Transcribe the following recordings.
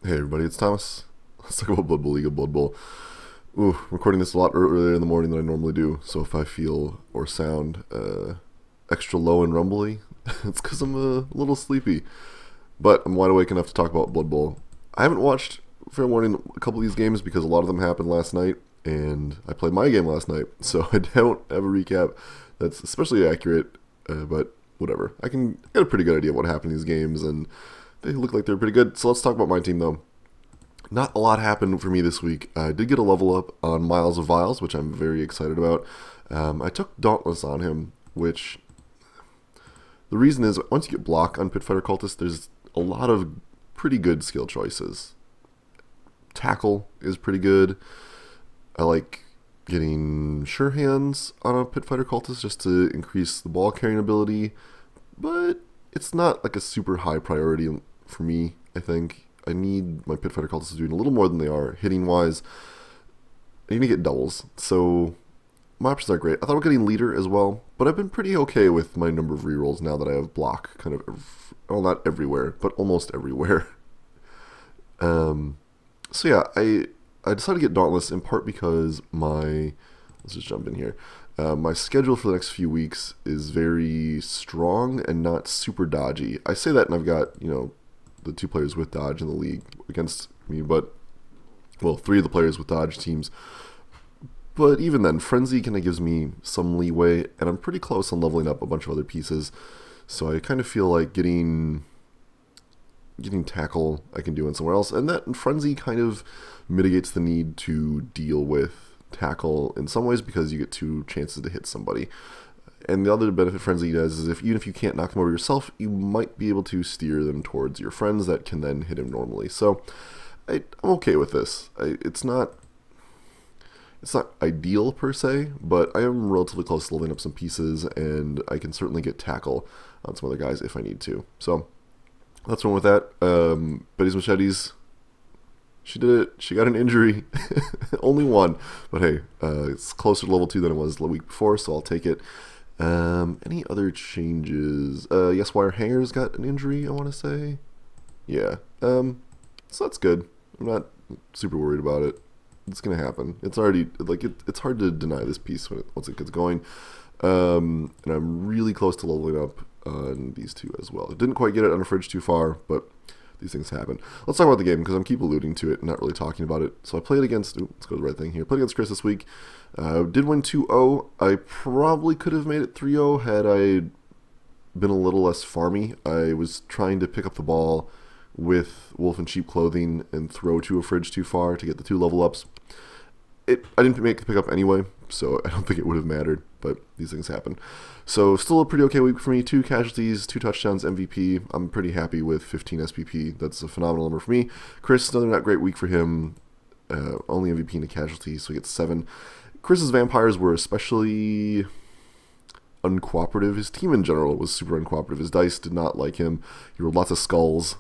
Hey everybody, it's Thomas. Let's talk about Blood Bowl League of Blood Bowl. Ooh, I'm recording this a lot earlier in the morning than I normally do, so if I feel or sound extra low and rumbly, it's because I'm a little sleepy. But I'm wide awake enough to talk about Blood Bowl. I haven't watched, fair warning, a couple of these games because a lot of them happened last night, and I played my game last night, so I don't have a recap that's especially accurate, but whatever. I can get a pretty good idea of what happened in these games, and they look like they're pretty good. So let's talk about my team, though. Not a lot happened for me this week. I did get a level up on Miles of Vials, which I'm very excited about. I took Dauntless on him, which the reason is once you get block on Pitfighter Cultist, there's a lot of pretty good skill choices. Tackle is pretty good. I like getting Sure Hands on a Pitfighter Cultist just to increase the ball carrying ability, but it's not like a super high priority for me, I think. I need my Pitfighter Cultists doing a little more than they are, hitting-wise. I need to get doubles, so my options are great. I thought about getting Leader as well, but I've been pretty okay with my number of rerolls now that I have block kind of, well, not everywhere, but almost everywhere. So yeah, I decided to get Dauntless in part because let's just jump in here. My schedule for the next few weeks is very strong and not super dodgy. I say that and I've got, the 2 players with dodge in the league against me, but, well, 3 of the players with dodge teams. But even then, Frenzy kind of gives me some leeway, and I'm pretty close on leveling up a bunch of other pieces. So I kind of feel like getting Tackle I can do in somewhere else, and that Frenzy kind of mitigates the need to deal with Tackle in some ways because you get 2 chances to hit somebody. And the other benefit Frenzy does is even if you can't knock them over yourself, you might be able to steer them towards your friends that can then hit him normally. So I'm okay with this. It's not ideal per se, but I am relatively close to leveling up some pieces, and I can certainly get Tackle on some other guys if I need to. So let's run with that. Betty's Machetes. She did it. She got an injury. Only one. But hey, it's closer to level 2 than it was the week before, so I'll take it. Any other changes? Yes, Wire Hanger's got an injury, I want to say. Yeah. So that's good. I'm not super worried about it. It's going to happen. It's already, it's hard to deny this piece once it gets going. And I'm really close to leveling up on these 2 as well. I didn't quite get it on a fridge too far, but these things happen. Let's talk about the game because I'm keep alluding to it and not really talking about it. So I played against, let's go to the right thing here. Played against Chris this week. Did win 2-0. I probably could have made it 3-0 had I been a little less farmy. I was trying to pick up the ball with Wolf in Sheep Clothing and throw to a fridge too far to get the 2 level ups. I didn't make the pickup anyway, so I don't think it would have mattered, but these things happen. So still a pretty okay week for me. 2 casualties, 2 touchdowns, MVP. I'm pretty happy with 15 SPP. That's a phenomenal number for me. Chris, another not great week for him. Only MVP and a casualty, so he gets 7. Chris's vampires were especially uncooperative. His team in general was super uncooperative. His dice did not like him. He rolled lots of skulls.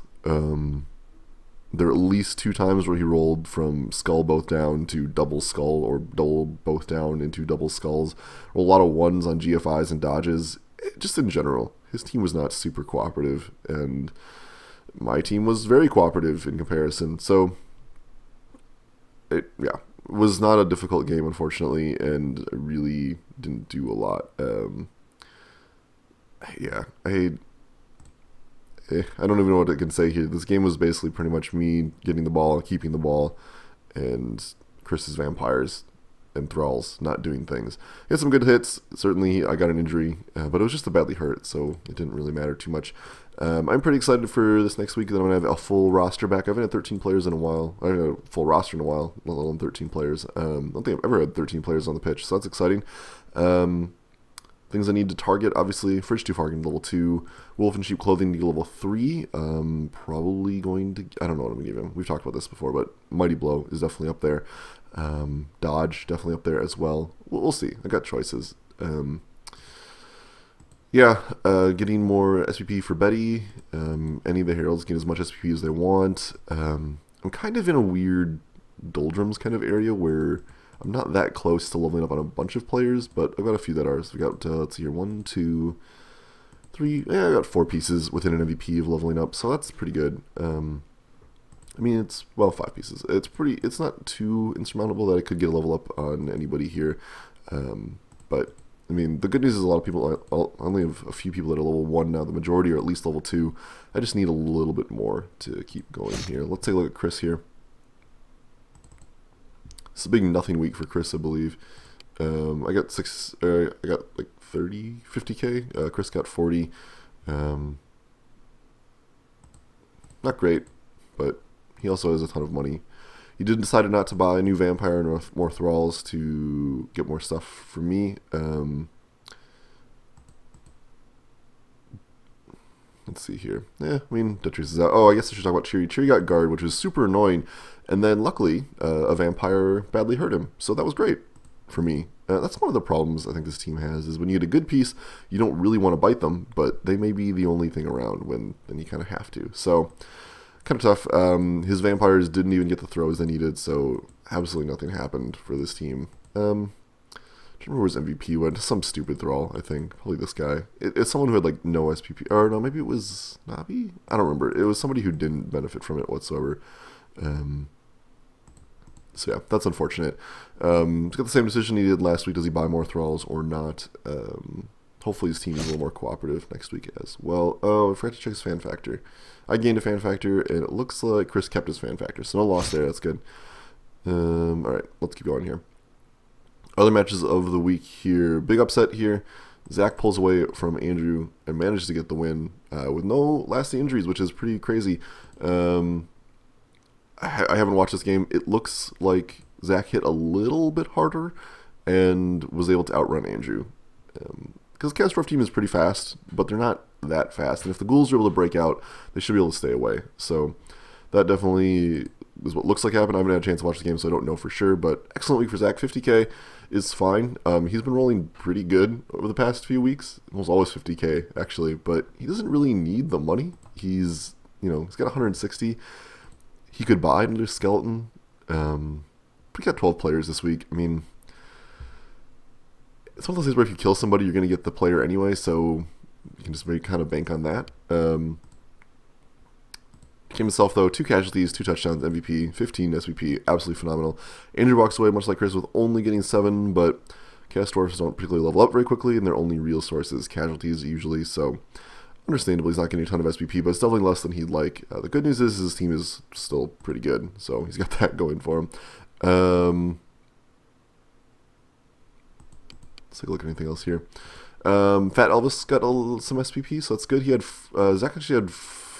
There are at least 2 times where he rolled from skull both down to double skull, or double both down into double skulls. Rolled a lot of 1s on GFIs and dodges. Just in general, his team was not super cooperative, and my team was very cooperative in comparison. So, it was not a difficult game, unfortunately, and I really didn't do a lot. I don't even know what I can say here. This game was basically pretty much me getting the ball, keeping the ball, and Chris's vampires and thralls not doing things. He had some good hits. Certainly, I got an injury, but it was just a badly hurt, so it didn't really matter too much. I'm pretty excited for this next week that I'm going to have a full roster back. I haven't had 13 players in a while. I haven't had a full roster in a while, let alone 13 players. I don't think I've ever had 13 players on the pitch, so that's exciting. Things I need to target, obviously, Fridge Too Far getting level 2, Wolf in Sheep Clothing to level 3, probably going to, I don't know what I'm going to give him, we've talked about this before, but Mighty Blow is definitely up there, Dodge definitely up there as well, we'll see, I got choices. Getting more SPP for Betty, any of the Heralds get as much SPP as they want. I'm kind of in a weird doldrums kind of area where I'm not that close to leveling up on a bunch of players, but I've got a few that are. So we got, let's see here, 1, 2, 3, I got 4 pieces within an MVP of leveling up, so that's pretty good. I mean, it's, well, 5 pieces. It's not too insurmountable that I could get a level up on anybody here. But, I mean, the good news is a lot of people, I only have a few people that are level 1 now. The majority are at least level 2. I just need a little bit more to keep going here. Let's take a look at Chris here. It's a big nothing week for Chris, I believe. I got like 30, 50k. Chris got 40. Not great, but he also has a ton of money. He did decide not to buy a new vampire and more thralls to get more stuff for me. Let's see here. I mean, Detrius is out. Oh, I guess I should talk about Cheery. Cheery got guard, which was super annoying. And then, luckily, a vampire badly hurt him. So that was great for me. That's one of the problems I think this team has, is when you get a good piece, you don't really want to bite them, but they may be the only thing around when then you kind of have to. So, kind of tough. His vampires didn't even get the throws they needed, so absolutely nothing happened for this team. I don't remember where his MVP went. Some stupid thrall, I think. Probably this guy. It's someone who had like no SPP. Or no, maybe it was Navi? I don't remember. It was somebody who didn't benefit from it whatsoever. So yeah, that's unfortunate. He's got the same decision he did last week. Does he buy more thralls or not? Hopefully his team is a little more cooperative next week as well. Oh, I forgot to check his fan factor. I gained a fan factor, and it looks like Chris kept his fan factor. So no loss there. That's good. Alright, let's keep going here. Other matches of the week here. Big upset here. Zach pulls away from Andrew and manages to get the win with no lasting injuries, which is pretty crazy. I haven't watched this game. It looks like Zach hit a little bit harder and was able to outrun Andrew. Because the Castorf team is pretty fast, but they're not that fast. And if the ghouls are able to break out, they should be able to stay away. So that definitely is what looks like happened. I haven't had a chance to watch the game, so I don't know for sure. But excellent week for Zach. 50k is fine. He's been rolling pretty good over the past few weeks. Almost always 50k, actually. But he doesn't really need the money. He's got 160. He could buy another skeleton. But he got 12 players this week. I mean, it's one of those things where if you kill somebody, you're going to get the player anyway, so you can just maybe kind of bank on that. Game itself, though, 2 casualties, 2 touchdowns, MVP, 15 SVP, absolutely phenomenal. Andrew walks away, much like Chris, with only getting 7, but Castorfs don't particularly level up very quickly, and their only real source is casualties usually, so understandably he's not getting a ton of SVP, but it's definitely less than he'd like. The good news is his team is still pretty good, so he's got that going for him. Let's take a look at anything else here. Fat Elvis got some SPP, so that's good. He had Zach actually had,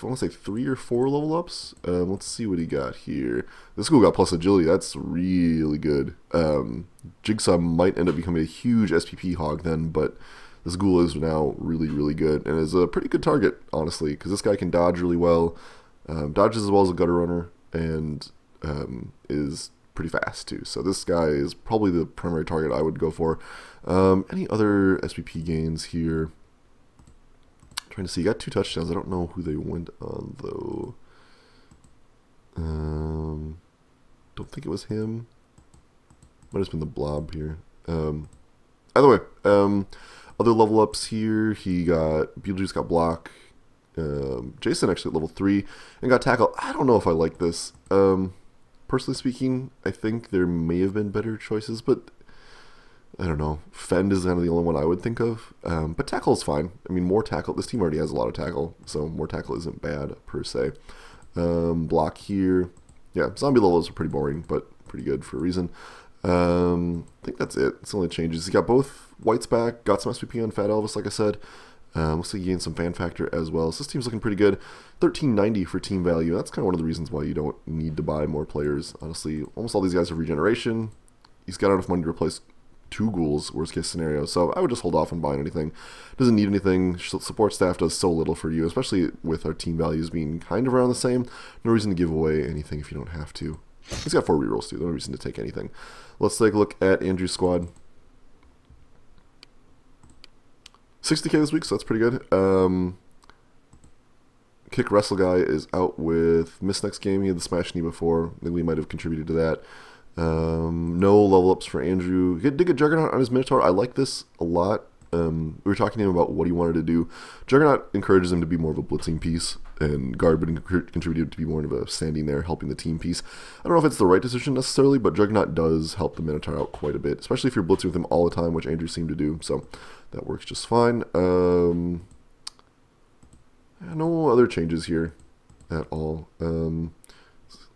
I want to say 3 or 4 level ups. Let's see what he got here. This guy got plus agility. That's really good. Jigsaw might end up becoming a huge SPP hog then, but this ghoul is now really, really good and is a pretty good target, honestly, because this guy can dodge really well, dodges as well as a gutter runner, and is pretty fast too. So this guy is probably the primary target I would go for. Any other SPP gains here? I'm trying to see. He got 2 touchdowns. I don't know who they went on though. Don't think it was him. Might have been the blob here. Either way, other level ups here. He got Beetlejuice got block. Jason actually at level 3 and got tackle. I don't know if I like this. Personally speaking, I think there may have been better choices, but I don't know. Fend is kind of the only one I would think of. But tackle is fine. I mean, more tackle. This team already has a lot of tackle, so more tackle isn't bad per se. Block here. Yeah, zombie levels are pretty boring, but pretty good for a reason. I think that's it. It's the only changes. He got both whites back, got some SPP on Fat Elvis, like I said. Looks like he gained some fan factor as well. So this team's looking pretty good. 1390 for team value. That's kind of one of the reasons why you don't need to buy more players. Honestly, almost all these guys have regeneration. He's got enough money to replace 2 ghouls, worst case scenario. So I would just hold off on buying anything. Doesn't need anything. Support staff does so little for you, especially with our team values being kind of around the same. No reason to give away anything if you don't have to. He's got 4 rerolls too. No reason to take anything. Let's take a look at Andrew's squad. 60k this week, so that's pretty good. Kick Wrestle guy is out with Miss next game. He had the smash knee before. I think we might have contributed to that. No level ups for Andrew. He did get Juggernaut on his Minotaur. I like this a lot. We were talking to him about what he wanted to do. Juggernaut encourages him to be more of a blitzing piece, and Guard would contribute to be more of a standing there, helping the team piece. I don't know if it's the right decision necessarily, but Juggernaut does help the Minotaur out quite a bit, especially if you're blitzing with him all the time, which Andrew seemed to do, so that works just fine. No other changes here at all.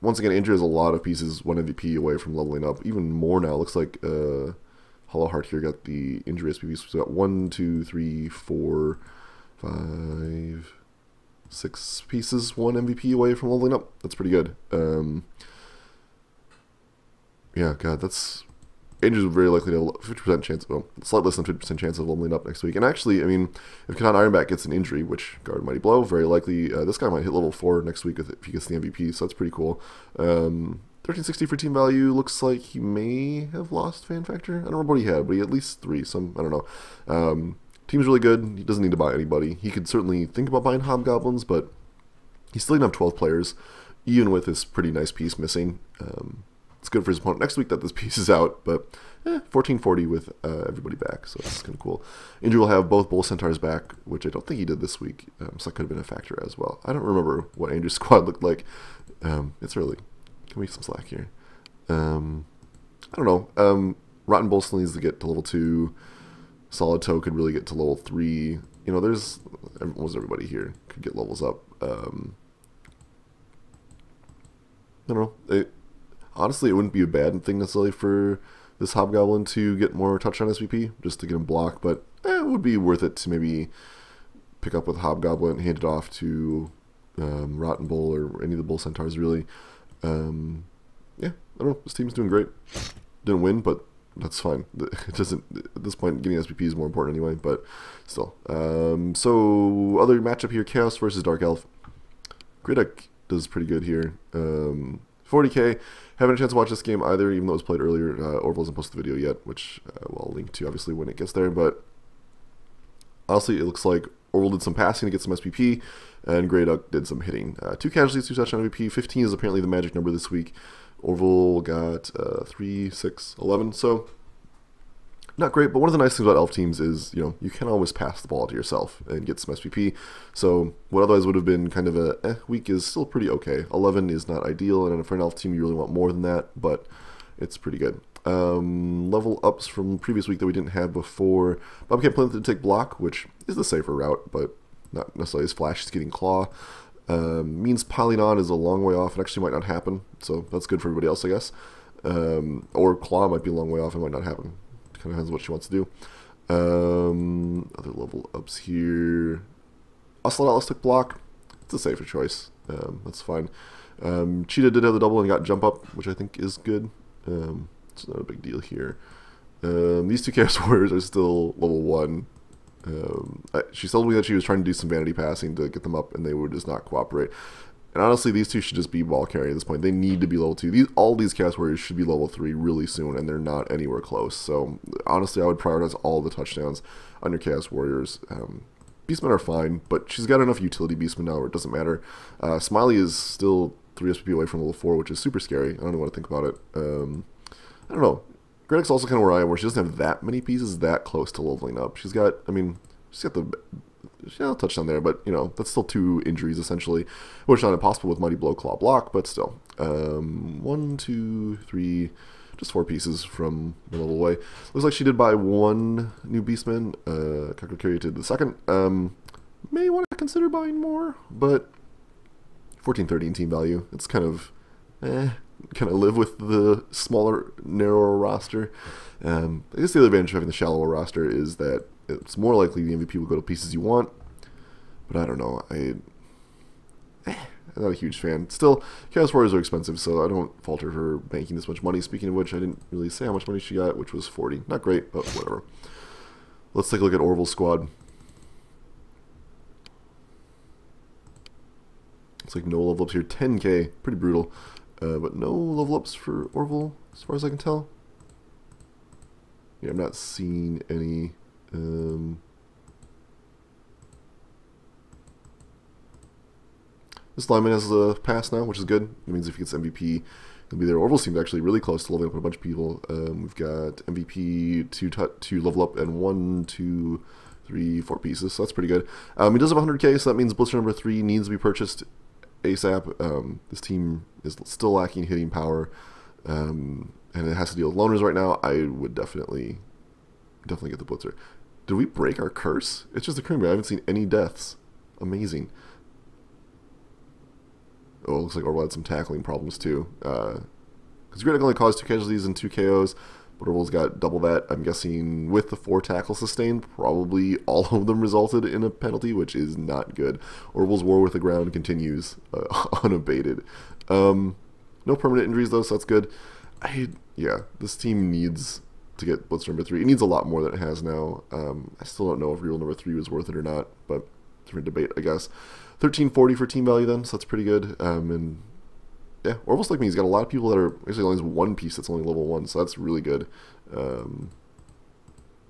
Once again, Andrew has a lot of pieces, 1 MVP away from leveling up, even more now. Looks like Hollow Heart here got the injury SPPs. So we got 1, 2, 3, 4, 5, 6 pieces, 1 MVP away from leveling up. That's pretty good. Yeah, God, that's... Andrew's very likely to have a 50% chance, well, slightly less than 50% chance of leveling up next week. And actually, I mean, if Kanan Ironback gets an injury, which Guard Mighty Blow, very likely, this guy might hit level 4 next week if he gets the MVP, so that's pretty cool. 1360 for team value, looks like he may have lost fan factor. I don't remember what he had, but he had at least 3, some, I don't know. Team's really good, he doesn't need to buy anybody. He could certainly think about buying Hobgoblins, but he's still going to have 12 players, even with this pretty nice piece missing. It's good for his opponent next week that this piece is out, but 1440 with everybody back, so that's kind of cool. Andrew will have both Bull Centaurs back, which I don't think he did this week, so that could have been a factor as well. I don't remember what Andrew's squad looked like. It's early. Give me some slack here. I don't know. Rotten Bull still needs to get to level 2. Solid Toe could really get to level 3. You know, there's almost everybody here could get levels up. I don't know. Honestly, it wouldn't be a bad thing necessarily for this Hobgoblin to get more touchdown SVP, just to get him blocked, but it would be worth it to maybe pick up with Hobgoblin, hand it off to Rotten Bull or any of the Bull Centaurs, really. Yeah, I don't know. This team's doing great. Didn't win, but that's fine. It doesn't, at this point, getting SVP is more important anyway, but still. So, other matchup here, Chaos versus Dark Elf. Griddock does pretty good here. 40k. Haven't had a chance to watch this game either, even though it was played earlier. Orville hasn't posted the video yet, which I'll link to obviously when it gets there. But honestly, it looks like Orville did some passing to get some SPP, and Grey Duck did some hitting. 2 casualties, 2 touchdown MVP. 15 is apparently the magic number this week. Orville got 3, 6, 11. So not great, but one of the nice things about elf teams is, you know, you can always pass the ball to yourself and get some SPP. So what otherwise would have been kind of a week is still pretty okay. 11 is not ideal, and for an elf team, you really want more than that, but it's pretty good. Level ups from previous week that we didn't have before. Bobcat Plinth did take block, which is the safer route, but not necessarily as flash as getting claw. Means piling on is a long way off. It actually might not happen, so that's good for everybody else, I guess. Or claw might be a long way off and might not happen. Kind of depends what she wants to do. Other level ups here. Ocelot Atlas took block. It's a safer choice. That's fine. Cheetah did have the double and got jump up, which I think is good. It's not a big deal here. These 2 Chaos Warriors are still level 1. She told me that she was trying to do some vanity passing to get them up, and they would just not cooperate. And honestly, these 2 should just be ball carrying at this point. They need to be level 2. All these Chaos Warriors should be level 3 really soon, and they're not anywhere close. So honestly, I would prioritize all the touchdowns on your Chaos Warriors. Beastmen are fine, but she's got enough utility Beastmen now where it doesn't matter. Smiley is still 3 SPP away from level 4, which is super scary. I don't know what to think about it. I don't know. Greddick's also kind of where I am, where she doesn't have that many pieces that close to leveling up. She's got, I mean, she's got the... She's got a touchdown there, but, you know, that's still 2 injuries, essentially. Which is not impossible with Mighty Blow, Claw, Block, but still. 1, 2, 3... Just 4 pieces from the level away. Looks like she did buy 1 new Beastman. Kakakiri did the second. May want to consider buying more, but 14-13 team value. It's kind of live with the smaller, narrower roster. I guess the other advantage of having the shallower roster is that it's more likely the MVP will go to pieces you want. But I don't know. I'm not a huge fan. Still, Chaos Warriors are expensive, so I don't falter for banking this much money. Speaking of which, I didn't really say how much money she got, which was 40. Not great, but whatever. Let's take a look at Orville's squad. It's like no level ups here. 10k, pretty brutal. But no level ups for Orville, as far as I can tell. Yeah, I'm not seeing any. This lineman has a pass now, which is good. It means if he gets MVP, he'll be there. Orville seems actually really close to leveling up a bunch of people. We've got MVP to level up and 1, 2, 3, 4 pieces, so that's pretty good. He does have 100k, so that means Blitzer number 3 needs to be purchased ASAP. This team is still lacking hitting power, and it has to deal with loners right now. I would definitely get the Blitzer. Did we break our curse? It's just occurring to me. I haven't seen any deaths. Amazing. Oh, it looks like Orville had some tackling problems too. Because Griddick only caused 2 casualties and 2 KOs, but Orville's got double that. I'm guessing with the 4 tackles sustained, probably all of them resulted in a penalty, which is not good. Orville's war with the ground continues unabated. No permanent injuries though, so that's good. Yeah, this team needs to get Blitzer number 3. It needs a lot more than it has now. I still don't know if real number 3 was worth it or not, but different debate, I guess. 1340 for team value then, so that's pretty good. And yeah, Orville's like me. He's got a lot of people that are basically only has 1 piece that's only level 1, so that's really good.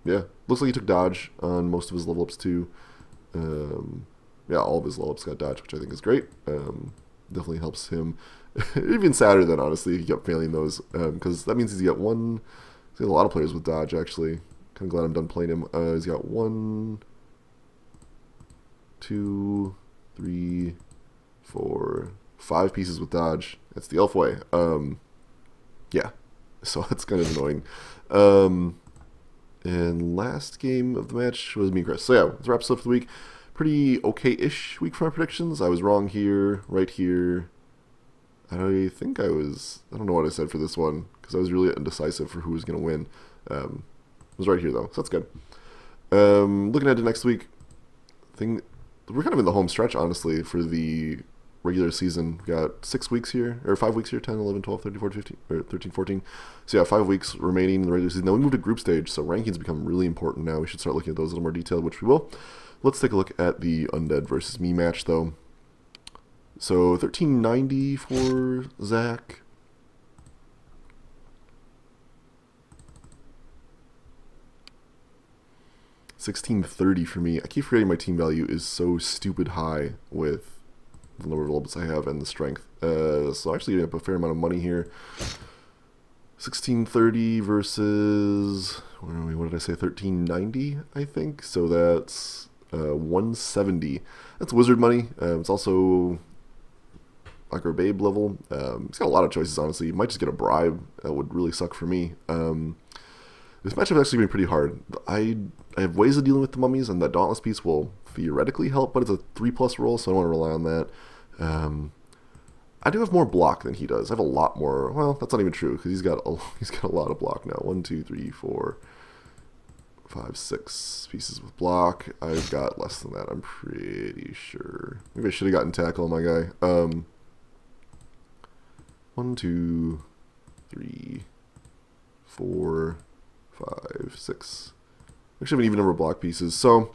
Yeah, looks like he took dodge on most of his level ups too. Yeah, all of his level ups got dodge, which I think is great. Definitely helps him. Even sadder than honestly, he kept failing those, because that means he's got 1. He's got a lot of players with dodge actually. Kind of glad I'm done playing him. He's got 1, 2, 3, 4, 5 pieces with dodge. That's the elf way. Yeah, so that's kind of annoying. And last game of the match was me and Chris. So yeah, let's wrap this up for the week. Pretty okay-ish week for my predictions. I was wrong here, right here. I think I don't know what I said for this one, because I was really indecisive for who was going to win. I was right here, though, so that's good. Looking ahead to next week, we're kind of in the home stretch, honestly, for the regular season. We've got 6 weeks here, or 5 weeks here, 10, 11, 12, 13, 14, 15, or 13, 14. So yeah, 5 weeks remaining in the regular season. Now we move to group stage, so rankings become really important now. We should start looking at those a little more detailed, which we will. Let's take a look at the Undead versus me match, though. So 1390 for Zach. $1630 for me. I keep forgetting my team value is so stupid high with the number of levels I have and the strength. So actually getting up a fair amount of money here. 1630 versus, where are we? What did I say? 1390, I think. So that's 170. That's wizard money. It's also like our BBLoBB level. He's got a lot of choices, honestly. You might just get a bribe. That would really suck for me. This matchup has actually been pretty hard. I have ways of dealing with the mummies, and that Dauntless piece will theoretically help, but it's a 3+ roll, so I don't want to rely on that. I do have more block than he does. I have a lot more. Well, that's not even true, because he's got a lot of block now. 1, 2, 3, 4, 5, 6 pieces with block. I've got less than that, I'm pretty sure. Maybe I should have gotten tackle on my guy. 1, 2, 3, 4, 5, 6. Actually, I have an even number of block pieces. So,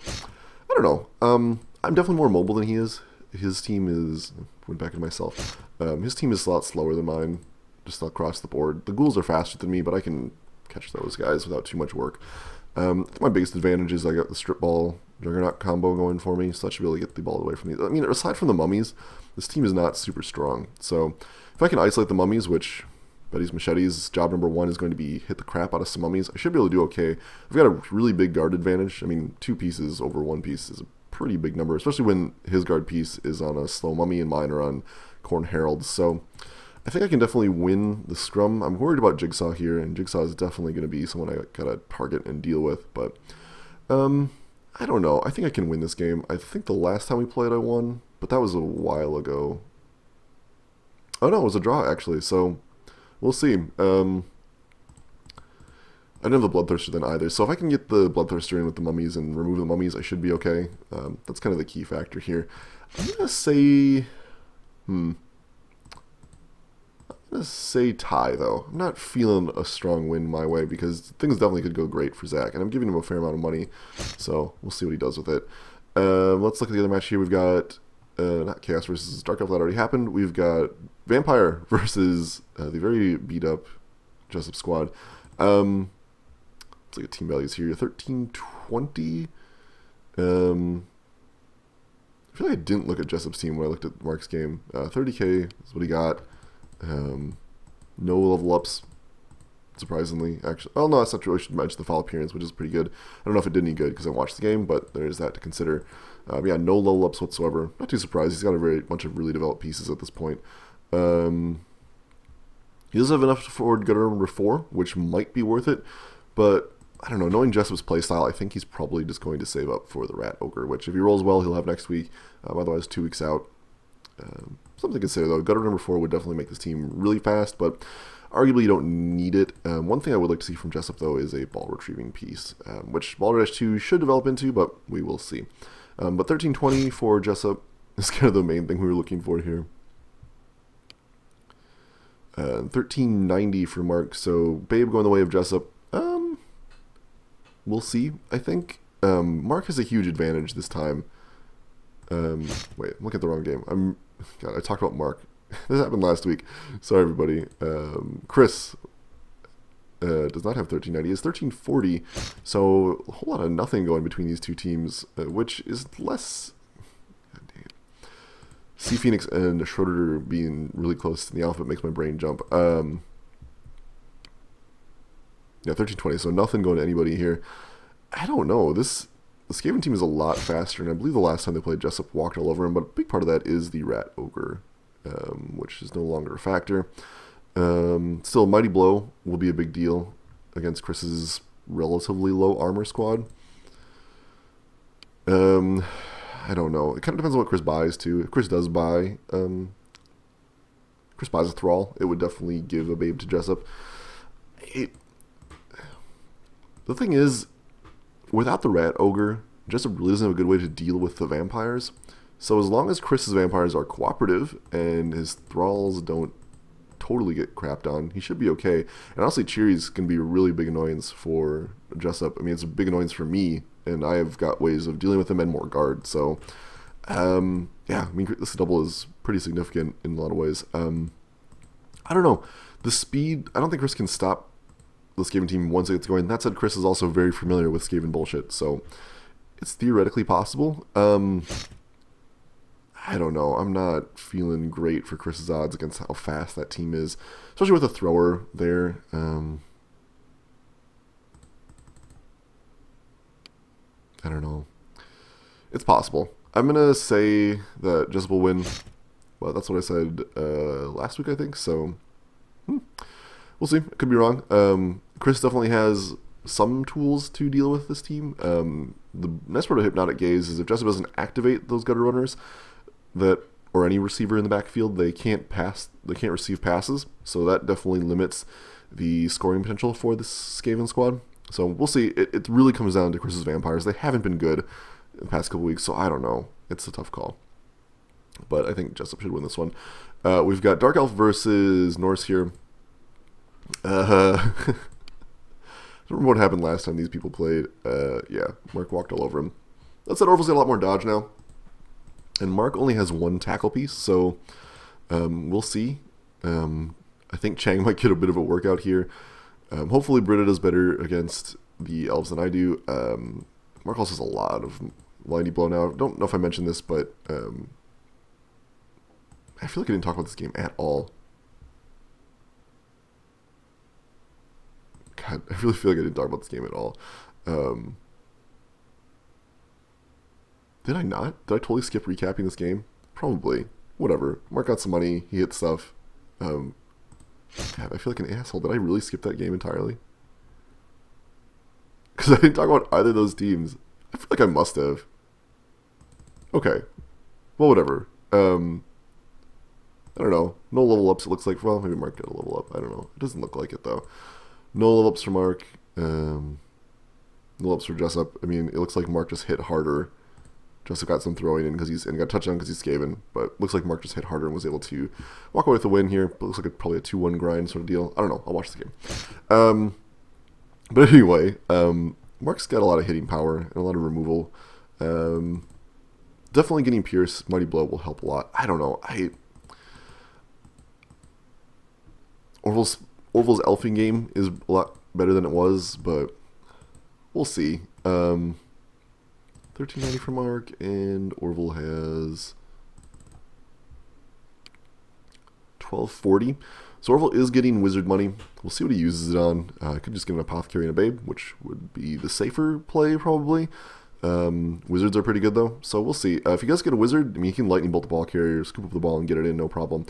I don't know. I'm definitely more mobile than he is. His team is... Went back to myself. His team is a lot slower than mine, just across the board. The ghouls are faster than me, but I can catch those guys without too much work. My biggest advantage is I got the strip ball juggernaut combo going for me, so I should be able to get the ball away from these. I mean, aside from the mummies, this team is not super strong. So if I can isolate the mummies, which Betty's Machete's job number 1 is going to be hit the crap out of some mummies, I should be able to do okay. I've got a really big guard advantage. I mean, 2 pieces over 1 piece is a pretty big number, especially when his guard piece is on a slow mummy and mine are on Corn Heralds. So I think I can definitely win the scrum. I'm worried about Jigsaw here, and Jigsaw is definitely going to be someone I gotta target and deal with, but I don't know. I think I can win this game. I think the last time we played I won, but that was a while ago. Oh no, it was a draw actually, so we'll see. I don't have the Bloodthirster then either, so if I can get the Bloodthirster in with the mummies and remove the mummies, I should be okay. That's kind of the key factor here. I'm going to say... I'm going to say tie, though. I'm not feeling a strong win my way, because things definitely could go great for Zach, and I'm giving him a fair amount of money, so we'll see what he does with it. Let's look at the other match here. We've got... not Chaos versus Dark Elf, that already happened. We've got Vampire versus the very beat-up Jessup squad. Let's look at team values here. 1320. I feel like I didn't look at Jessup's team when I looked at Mark's game. 30k is what he got. No level ups, surprisingly. Actually, oh no, that's not true. I should mention the foul appearance, which is pretty good. I don't know if it did any good because I watched the game, but there's that to consider. Yeah, no level ups whatsoever. Not too surprised. He's got a bunch of really developed pieces at this point. He does have enough to afford Gutter number 4, which might be worth it, but I don't know. Knowing Jessup's playstyle, I think he's probably just going to save up for the Rat Ogre, which if he rolls well, he'll have next week. Otherwise, 2 weeks out. Something to consider, though. Gutter number 4 would definitely make this team really fast, but arguably you don't need it. One thing I would like to see from Jessup, though, is a ball retrieving piece, which Ball Dash 2 should develop into, but we will see. But 1320 for Jessup is kind of the main thing we were looking for here. 1390 for Mark, so Babe going the way of Jessup. We'll see, I think. Mark has a huge advantage this time. Wait, I'm looking at the wrong game. God, I talked about Mark. This happened last week. Sorry, everybody. Chris does not have 1390. He has 1340, so a whole lot of nothing going between these two teams, which is less... God dang it. Sea Phoenix and Schroeder being really close to the alphabet makes my brain jump. Yeah, 1320, so nothing going to anybody here. I don't know. The Skaven team is a lot faster, and I believe the last time they played, Jessup walked all over him, but a big part of that is the Rat Ogre, which is no longer a factor. Still, Mighty Blow will be a big deal against Chris's relatively low armor squad. I don't know. It kind of depends on what Chris buys, too. If Chris does buy... Chris buys a Thrall, it would definitely give a Babe to Jessup. The thing is, without the Rat Ogre, Jessup really doesn't have a good way to deal with the vampires. So as long as Chris's vampires are cooperative and his Thralls don't totally get crapped on, he should be okay. And honestly, Cheery's can be a really big annoyance for Jessup. I mean, it's a big annoyance for me, and I have got ways of dealing with him and more guard. So, yeah, I mean, this double is pretty significant in a lot of ways. I don't know. The speed, I don't think Chris can stop the Skaven team once it gets going. That said, Chris is also very familiar with Skaven bullshit, so it's theoretically possible. I don't know. I'm not feeling great for Chris's odds against how fast that team is, especially with a thrower there. I don't know. It's possible. I'm gonna say that Jessup will win. Well, that's what I said last week, I think. So we'll see. I could be wrong. Chris definitely has some tools to deal with this team. The nice part of Hypnotic Gaze is if Jessup doesn't activate those gutter runners, or any receiver in the backfield, they can't receive passes. So that definitely limits the scoring potential for this Skaven squad. So we'll see. It really comes down to Chris's vampires. They haven't been good in the past couple weeks, so I don't know. It's a tough call. But I think Jessup should win this one. We've got Dark Elf versus Norse here. I don't remember what happened last time these people played. Yeah, Mark walked all over him. That said, Orville's got a lot more dodge now. And Mark only has 1 tackle piece, so we'll see. I think Chang might get a bit of a workout here. Hopefully Britta does better against the elves than I do. Mark also has a lot of liney blow now. I don't know if I mentioned this, but I feel like I didn't talk about this game at all. God, I really feel like I didn't talk about this game at all. Did I not? Did I totally skip recapping this game? Probably. Whatever. Mark got some money. He hit stuff. God, I feel like an asshole. Did I really skip that game entirely? Because I didn't talk about either of those teams. I feel like I must have. Okay. Well, whatever. I don't know. No level ups, it looks like. Well, maybe Mark got a level up. I don't know. It doesn't look like it, though. No level ups for Mark. No level ups for Jessup. I mean, it looks like Mark just hit harder. Jessup got some throwing in because and got a touchdown because he's Skaven. But looks like Mark just hit harder and was able to walk away with a win here. But looks like probably a 2-1 grind sort of deal. I don't know. I'll watch the game. But anyway, Mark's got a lot of hitting power and a lot of removal. Definitely getting Pierce, Mighty Blow will help a lot. I don't know. Orville's elfing game is a lot better than it was, but we'll see. 1390 for Mark, and Orville has 1240. So Orville is getting wizard money. We'll see what he uses it on. I could just get an apothecary and a babe, which would be the safer play probably. Wizards are pretty good though, so we'll see. If you guys get a wizard, I mean, you can lightning bolt the ball carrier, scoop up the ball and get it in, no problem.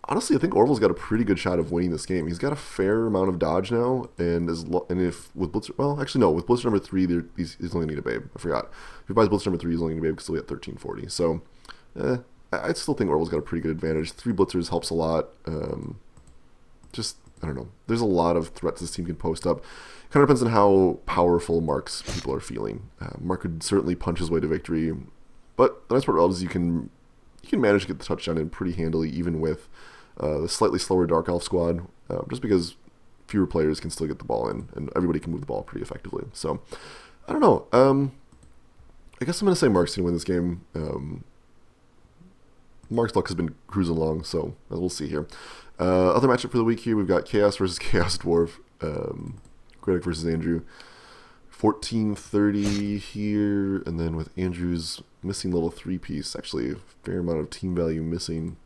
Honestly, I think Orville's got a pretty good shot of winning this game. He's got a fair amount of dodge now, and if with Blitzer, well, actually no, with Blitzer number 3, he's only gonna need a babe. I forgot. If he buys Blitzer number 3, he's only gonna need a babe because he'll get 1340. So, I still think Orville's got a pretty good advantage. 3 Blitzers helps a lot. Just, I don't know. There's a lot of threats this team can post up. Kind of depends on how powerful Mark's people are feeling. Mark could certainly punch his way to victory, but the nice part is you can manage to get the touchdown in pretty handily, even with the slightly slower Dark Elf squad, just because fewer players can still get the ball in, and everybody can move the ball pretty effectively. So, I don't know. I guess I'm going to say Mark's going to win this game. Mark's luck has been cruising along, so we'll see here. Other matchup for the week here, we've got Chaos versus Chaos Dwarf. Gredic versus Andrew. 1430 here, and then with Andrew's missing level 3 piece, actually a fair amount of team value missing.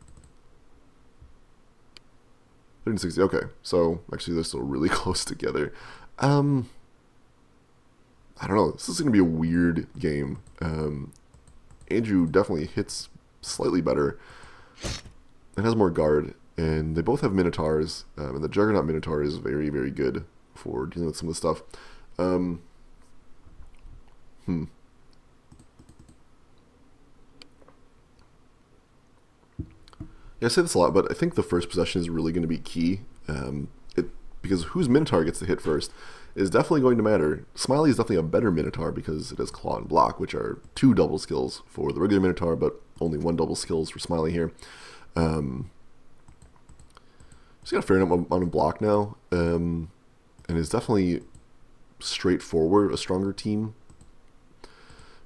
1360, okay, so actually they're still really close together. I don't know, this is going to be a weird game. Andrew definitely hits slightly better and has more guard, and they both have Minotaurs, and the Juggernaut Minotaur is very, very good for dealing with some of the stuff. Yeah, I say this a lot, but I think the first possession is really going to be key. Because whose Minotaur gets to hit first is definitely going to matter. Smiley is definitely a better Minotaur because it has Claw and Block, which are 2 double skills for the regular Minotaur, but only 1 double skills for Smiley here. She's got a fair amount of block now, and is definitely straightforward, a stronger team.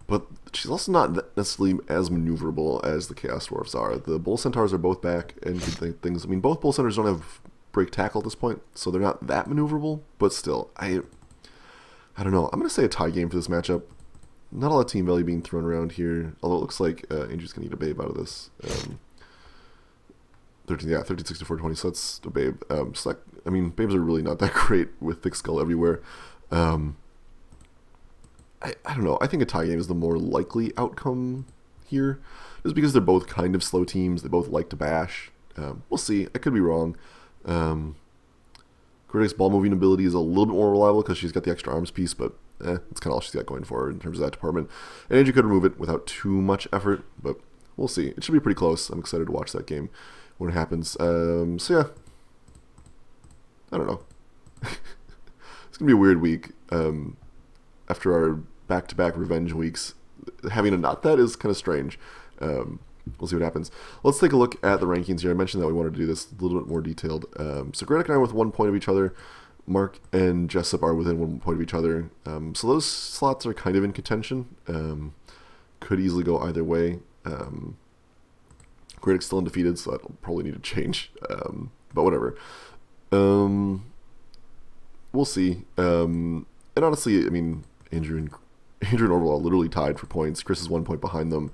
But she's also not necessarily as maneuverable as the Chaos Dwarfs are. The Bull Centaurs are both back and good things. I mean, both Bull Centaurs don't have break tackle at this point, so they're not that maneuverable, but still, I don't know. I'm going to say a tie game for this matchup. Not a lot of team value being thrown around here, although it looks like Andrew's going to need a babe out of this. 1364-20, so that's a babe. I mean, babes are really not that great with thick skull everywhere. I don't know. I think a tie game is the more likely outcome here, just because they're both kind of slow teams. They both like to bash. We'll see. I could be wrong. Gredic's ball moving ability is a little bit more reliable because she's got the extra arms piece, but that's kind of all she's got going for her in terms of that department. And Andrew could remove it without too much effort, but we'll see. It should be pretty close. I'm excited to watch that game when it happens. So yeah, I don't know. It's gonna be a weird week. After our back-to-back revenge weeks, having a not that is kind of strange. We'll see what happens. Let's take a look at the rankings here. I mentioned that we wanted to do this a little bit more detailed. So Gredic and I are with 1 point of each other. Mark and Jessup are within 1 point of each other. So those slots are kind of in contention. Could easily go either way. Gredic's still undefeated, so that'll probably need to change. But whatever. We'll see. And honestly, I mean, Andrew and Orville are literally tied for points. Chris is 1 point behind them.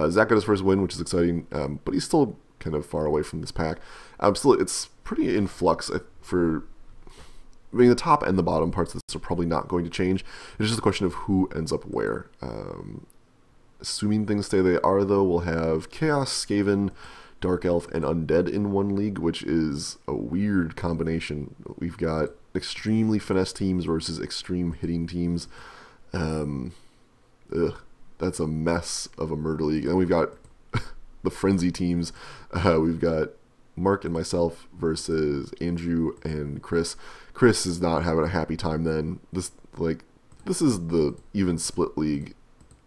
Zach got his first win, which is exciting, but he's still kind of far away from this pack. It's pretty in flux for... I mean, the top and the bottom parts of this are probably not going to change. It's just a question of who ends up where. Assuming things stay they are, though, we'll have Chaos, Skaven, Dark Elf, and Undead in one league, which is a weird combination. We've got extremely finesse teams versus extreme hitting teams. That's a mess of a murder league. And we've got the frenzy teams. We've got Mark and myself versus Andrew and Chris. Chris is not having a happy time then. This is the even split league,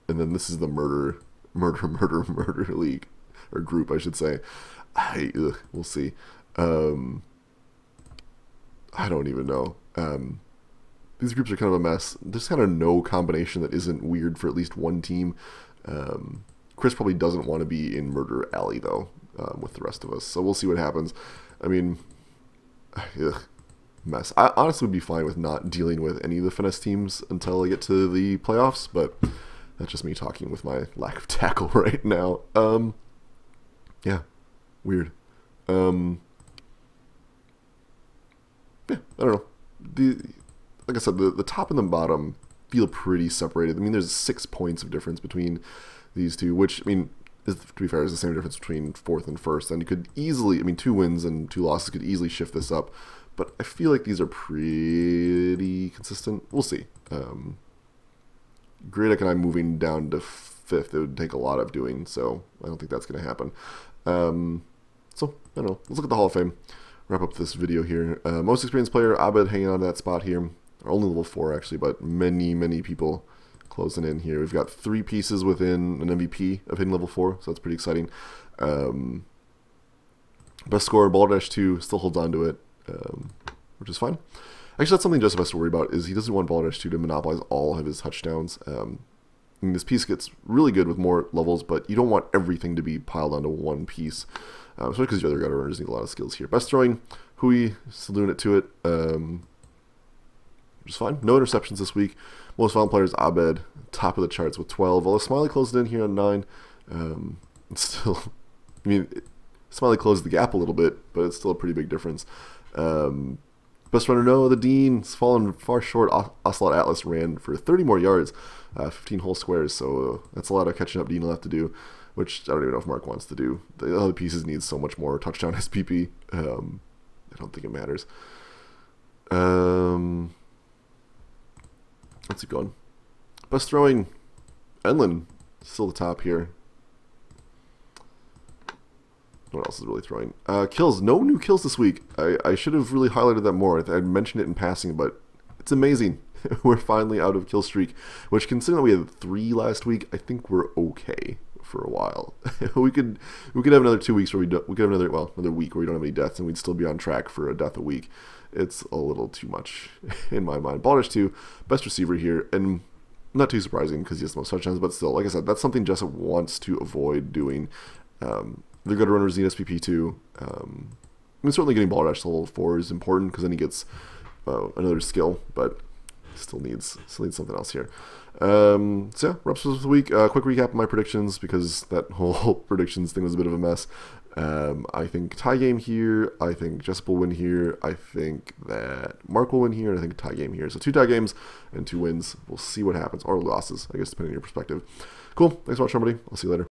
and then this is the murder league, or group, I should say. We'll see. I don't even know. These groups are kind of a mess. There's kind of no combination that isn't weird for at least one team. Chris probably doesn't want to be in Murder Alley, though, with the rest of us. So we'll see what happens. I mean, mess. I honestly would be fine with not dealing with any of the finesse teams until I get to the playoffs, but That's just me talking with my lack of tackle right now. Yeah, weird. Yeah, I don't know. Like I said, the top and the bottom feel pretty separated. I mean, there's 6 points of difference between these two, which, I mean, to be fair, is the same difference between 4th and 1st. And you could easily, I mean, 2 wins and 2 losses could easily shift this up. But I feel like these are pretty consistent. We'll see. Gradek and I moving down to 5th, it would take a lot of doing, so I don't think that's going to happen. So, I don't know. Let's look at the Hall of Fame. Wrap up this video here. Most experienced player, Abed, hanging on to that spot here. Only level 4, actually, but many people closing in here. We've got 3 pieces within an MVP of hitting level 4, so that's pretty exciting. Best scorer, BBLoBB 2, still holds on to it, which is fine. Actually, that's something Joseph has to worry about, is he doesn't want BBLoBB 2 to monopolize all of his touchdowns. I mean, this piece gets really good with more levels, but you don't want everything to be piled onto one piece. Especially because your other gutter runners need a lot of skills here. Best throwing, Hui, still doing it to it. Which is fine. No interceptions this week. Most fun players, Abed, top of the charts with 12. Although Smiley closed in here on 9. It's still, I mean, Smiley closed the gap a little bit, but it's still a pretty big difference. Best runner, no, the Dean's fallen far short. Ocelot Atlas ran for 30 more yards, 15 whole squares, so that's a lot of catching up Dean will have to do, which I don't even know if Mark wants to do. The other pieces need so much more touchdown SPP. I don't think it matters. Let's keep going. Best throwing, Enlin, still the top here. What else is really throwing? Kills, no new kills this week. I should have really highlighted that more. I mentioned it in passing, but it's amazing. We're finally out of kill streak, which considering that we had 3 last week, I think we're okay for a while. we could have another 2 weeks where we could have another week where we don't have any deaths, and we'd still be on track for a death a week. It's a little too much in my mind. BBLoBB 2, best receiver here, and not too surprising because he has the most touchdowns, but still, like I said, that's something Jessup wants to avoid doing. They're good runners need SPP too. I mean, certainly getting BBLoBB to level 4 is important because then he gets another skill, but still needs something else here. So yeah, reps for the week. Quick recap of my predictions because that whole predictions thing was a bit of a mess. I think tie game here. I think Jessup will win here. I think that Mark will win here, and I think tie game here. So 2 tie games and 2 wins. We'll see what happens, or losses, I guess, depending on your perspective. Cool. Thanks for watching, everybody. I'll see you later.